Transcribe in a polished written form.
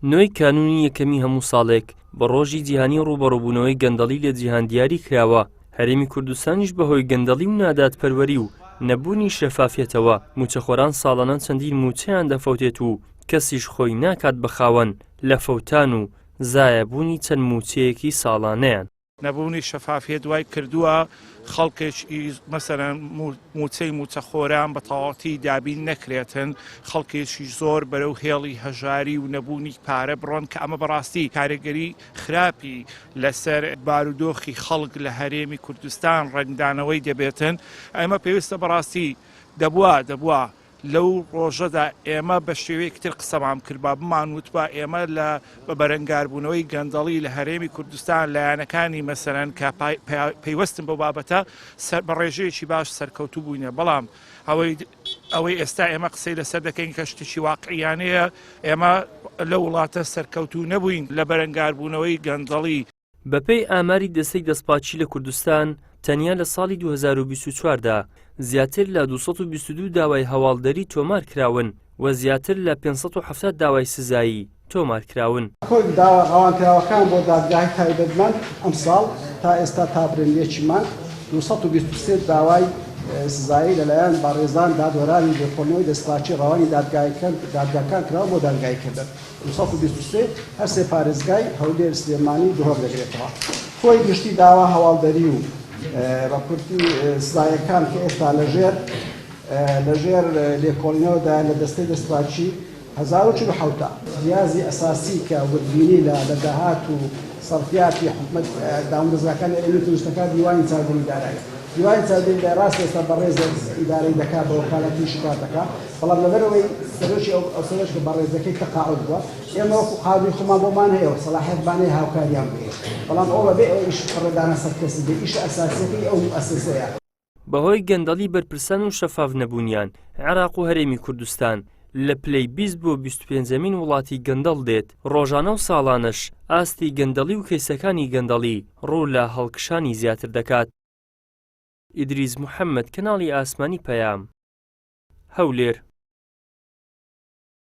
نوێی کانونی یەکەمی هەموو ساڵێک بە ڕۆژی جیهانی ڕوبەڕووبوونەوەی گەندەڵی لە جیهان دیاری کراوە. هەرێمی کوردستانیش بەهۆی گەندەڵی و نادادپەروەری و نەبوونی شەفافیەتەوە موچەخۆران ساڵانە چەندین موچەیان دەفەوتێت و کەسیش خۆی ناکات بە خاوەن لە فەوتان و زایەبوونی چەند موچەیەکی ساڵانەیان. نەبوونی شەفافیت دوای کردووە خەڵکێکی مەسەرەن موچەی موچەخۆران بە تەواوەتی دابین نەکرێتن، خەڵکێکی زۆر بەرەو هێڵی هەژاری و نەبوونی پارە بڕۆن کە ئەمە بەڕاستی کارێگەری خراپی لەسەر بارودۆخی خەڵک لە هەرێمی کوردستان ڕەنگدانەوەی دەبێتن. ئەمە پێویستە بەڕاستی دەبووە لەو ڕۆژەدا ئێمە بە شێوەیەکتر قسەمان کرد با بمانوتبە ئێمە لە بەرەنگاربوونەوەی گەندەڵی لە هەرێمی کوردستان لایەنەکانی مەسەرەن کە پەیوەستن بە بابەتە بە ڕێژەیەکی باش سەرکەوتوو بووینە، بەڵام ئەوەی ئێستا ئێمە قسەی لەسەر دەکەین کە شتێکی واقعیانەیە، ئێمە لە وڵاتە سەرکەوتوو نەبووین لە بەرەنگاربوونەوەی گەندەڵی. بەپێی ئاماری دەستەی دەستپاچی لە کوردستان تەنیا لە ساڵی 2024دا زیاتر لە 222 داوای هەواڵدەری تۆمار کراون و زیاتر لە 570 داوای سزایی تۆمار کراون. داوا ڕەوانکراوەکان بۆ دادگای تایبەتمەند ئەم ساڵ تا ئێستا تا برێنێکیمان 223 داوای سزایی لەلایەن بەڕێزان دادوەرانی لێکۆڵینەوەی دەستپاچی ڕەوانی دادگاکان کراوە بۆ دادگایکردن. 223 هەر سێ پارێزگای هەولێر سلێمانی دوهۆر دەگرێتەوە. خۆی گشتی داوا هەواڵدەری و ڕاپۆرتی سزایەکان کە ئێستا لەژێر لێکۆڵینەوەدا لە دەستەی دەستپاچی 1047 ریاضی ئەساسی کە وردبینی لە داهات و سەرفیاتی حکومەت دامەزراکانی ئەوێت توشتەکان دیوانی چاودێری دارایی. دیوانی چاودێری دارایی ڕاست ئێستا بەڕێز ئیدارەی دەکات بە وەکالەتی شکاتەکە، بەڵام لەبەرەوەی سەرۆکی ئەو سەرۆش کە بەڕێزەکەی تەقاعود بووە، ئێمە وەکو قاوی خۆمان بۆمان هەیە و سەلاحیەتمانەیە هاوکاریان بکەین، بەڵام ئەوە بێ ئەوە ئیش ڕێدانە سەرکەسی بێ ئیش ئەساسیەکەی ئەو ئەساسەیە. بەهۆی گەندەڵی بەرپرسان و شەفاف نەبوونیان، عێراق و هەرێمی کوردستان لە پلەی 20 بۆ 25مین وڵاتی گەندەڵ دێت. ڕۆژانە و ساڵانەش ئاستی گەندەڵی و کەیسەکانی گەندەڵی ڕوو لە هەڵکشانی زیاتر دەکات. ئیدریس محەممەد، کەناڵی ئاسمانی پەیام، هەولێر.